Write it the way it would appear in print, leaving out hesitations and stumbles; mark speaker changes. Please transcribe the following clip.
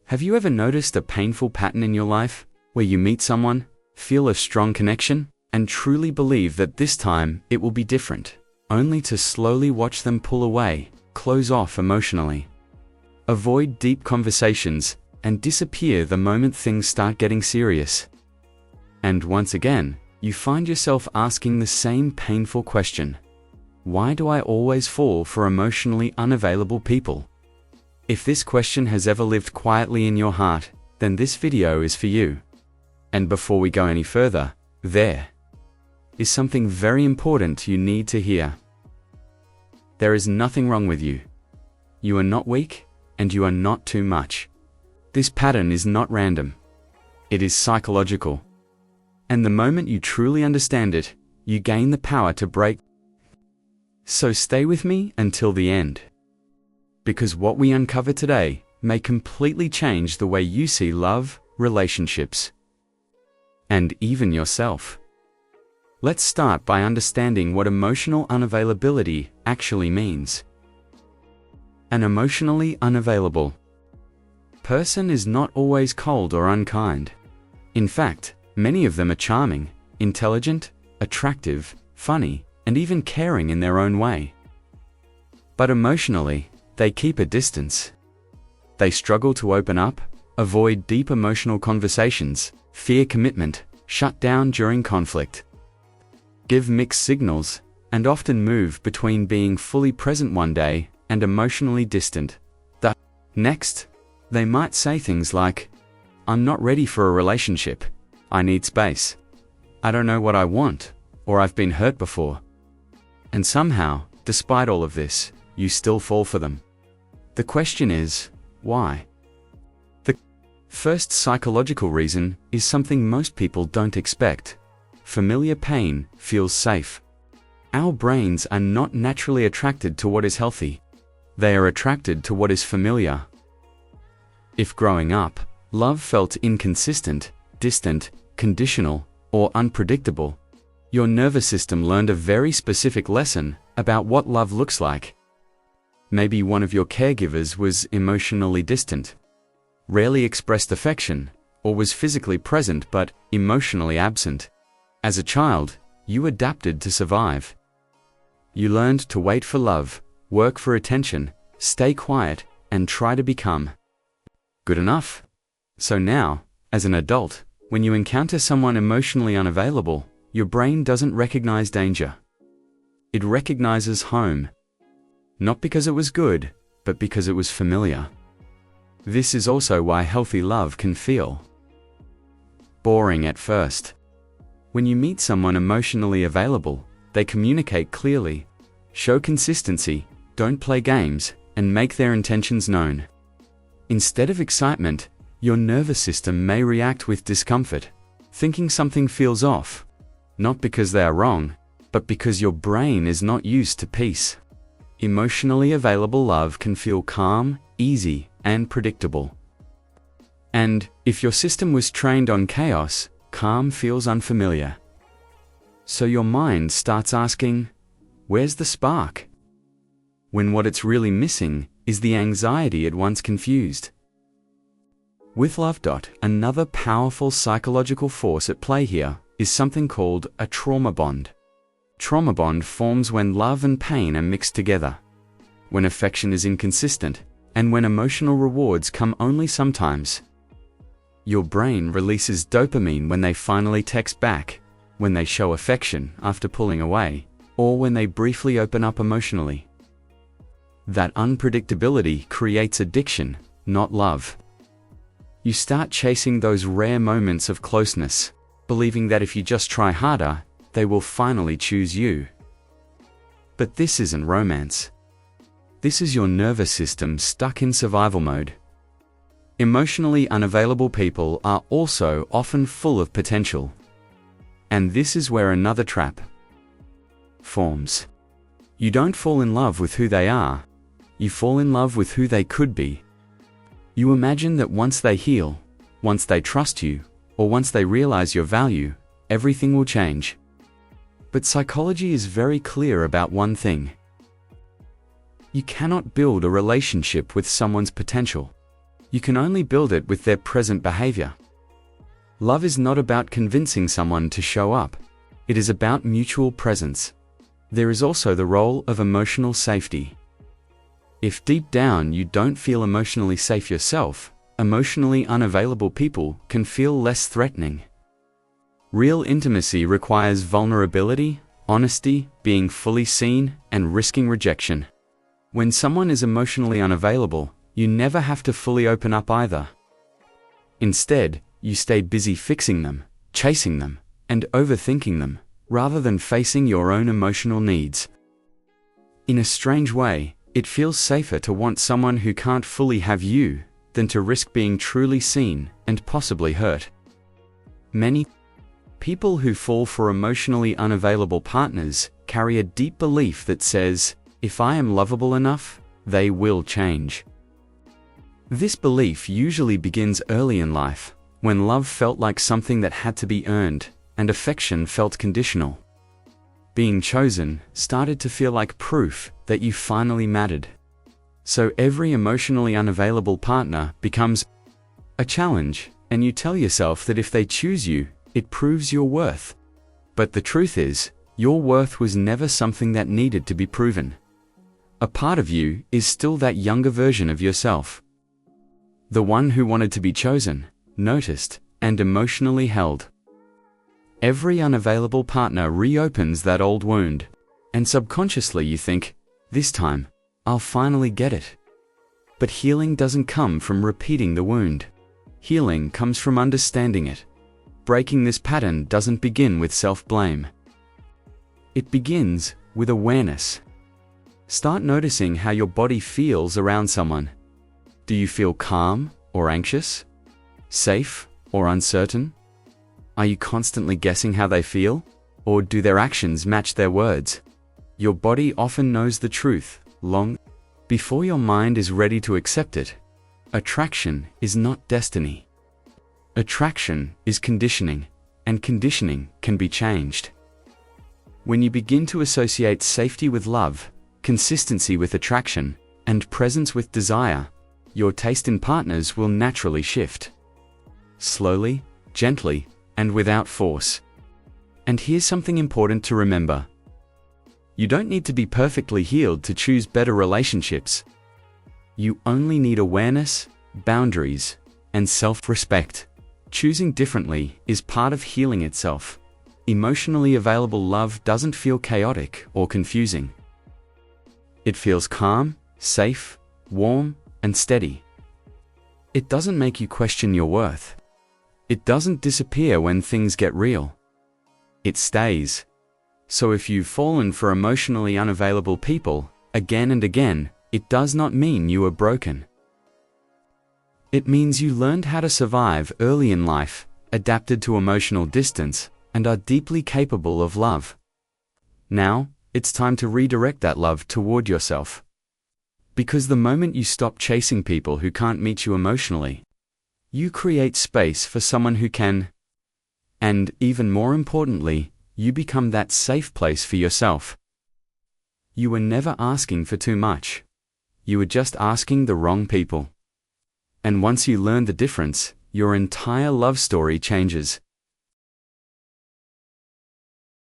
Speaker 1: Have you ever noticed a painful pattern in your life where you meet someone, feel a strong connection, and truly believe that this time it will be different, only to slowly watch them pull away, close off emotionally, avoid deep conversations, and disappear the moment things start getting serious? And once again, you find yourself asking the same painful question: why do I always fall for emotionally unavailable people? If this question has ever lived quietly in your heart, then this video is for you. And before we go any further, there is something very important you need to hear. There is nothing wrong with you. You are not weak, and you are not too much. This pattern is not random. It is psychological. And the moment you truly understand it, you gain the power to break. So stay with me until the end. Because what we uncover today may completely change the way you see love, relationships, and even yourself. Let's start by understanding what emotional unavailability actually means. An emotionally unavailable person is not always cold or unkind. In fact, many of them are charming, intelligent, attractive, funny, and even caring in their own way. But emotionally, they keep a distance. They struggle to open up, avoid deep emotional conversations, fear commitment, shut down during conflict, give mixed signals, and often move between being fully present one day and emotionally distant the next. They might say things like, "I'm not ready for a relationship. I need space. I don't know what I want," or "I've been hurt before." And somehow, despite all of this, you still fall for them. The question is, why? The first psychological reason is something most people don't expect. Familiar pain feels safe. Our brains are not naturally attracted to what is healthy. They are attracted to what is familiar. If growing up, love felt inconsistent, distant, conditional, or unpredictable, your nervous system learned a very specific lesson about what love looks like. Maybe one of your caregivers was emotionally distant, rarely expressed affection, or was physically present but emotionally absent. As a child, you adapted to survive. You learned to wait for love, work for attention, stay quiet, and try to become good enough. So now, as an adult, when you encounter someone emotionally unavailable, your brain doesn't recognize danger. It recognizes home. Not because it was good, but because it was familiar. This is also why healthy love can feel boring at first. When you meet someone emotionally available, they communicate clearly, show consistency, don't play games, and make their intentions known. Instead of excitement, your nervous system may react with discomfort, thinking something feels off, not because they are wrong, but because your brain is not used to peace. Emotionally available love can feel calm, easy, and predictable. And if your system was trained on chaos, calm feels unfamiliar. So your mind starts asking, where's the spark? When what it's really missing is the anxiety it once confused with love. Another powerful psychological force at play here is something called a trauma bond. Trauma bond forms when love and pain are mixed together, when affection is inconsistent, and when emotional rewards come only sometimes. Your brain releases dopamine when they finally text back, when they show affection after pulling away, or when they briefly open up emotionally. That unpredictability creates addiction, not love. You start chasing those rare moments of closeness, believing that if you just try harder, they will finally choose you. But this isn't romance. This is your nervous system stuck in survival mode. Emotionally unavailable people are also often full of potential. And this is where another trap forms. You don't fall in love with who they are. You fall in love with who they could be. You imagine that once they heal, once they trust you, or once they realize your value, everything will change. But psychology is very clear about one thing. You cannot build a relationship with someone's potential. You can only build it with their present behavior. Love is not about convincing someone to show up. It is about mutual presence. There is also the role of emotional safety. If deep down you don't feel emotionally safe yourself, emotionally unavailable people can feel less threatening. Real intimacy requires vulnerability, honesty, being fully seen, and risking rejection. When someone is emotionally unavailable, you never have to fully open up either. Instead, you stay busy fixing them, chasing them, and overthinking them, rather than facing your own emotional needs. In a strange way, it feels safer to want someone who can't fully have you than to risk being truly seen and possibly hurt. Many people who fall for emotionally unavailable partners carry a deep belief that says, if I am lovable enough, they will change. This belief usually begins early in life, when love felt like something that had to be earned, and affection felt conditional. Being chosen started to feel like proof that you finally mattered. So every emotionally unavailable partner becomes a challenge, and you tell yourself that if they choose you, it proves your worth. But the truth is, your worth was never something that needed to be proven. A part of you is still that younger version of yourself. The one who wanted to be chosen, noticed, and emotionally held. Every unavailable partner reopens that old wound, and subconsciously you think, this time, I'll finally get it. But healing doesn't come from repeating the wound. Healing comes from understanding it. Breaking this pattern doesn't begin with self-blame. It begins with awareness. Start noticing how your body feels around someone. Do you feel calm or anxious? Safe or uncertain? Are you constantly guessing how they feel? Or do their actions match their words? Your body often knows the truth long before your mind is ready to accept it. Attraction is not destiny. Attraction is conditioning, and conditioning can be changed. When you begin to associate safety with love, consistency with attraction, and presence with desire, your taste in partners will naturally shift. Slowly, gently, and without force. And here's something important to remember. You don't need to be perfectly healed to choose better relationships. You only need awareness, boundaries, and self-respect. Choosing differently is part of healing itself. Emotionally available love doesn't feel chaotic or confusing. It feels calm, safe, warm, and steady. It doesn't make you question your worth. It doesn't disappear when things get real. It stays. So if you've fallen for emotionally unavailable people again and again, it does not mean you are broken. It means you learned how to survive early in life, adapted to emotional distance, and are deeply capable of love. Now, it's time to redirect that love toward yourself. Because the moment you stop chasing people who can't meet you emotionally, you create space for someone who can. And, even more importantly, you become that safe place for yourself. You were never asking for too much. You were just asking the wrong people. And once you learn the difference, your entire love story changes.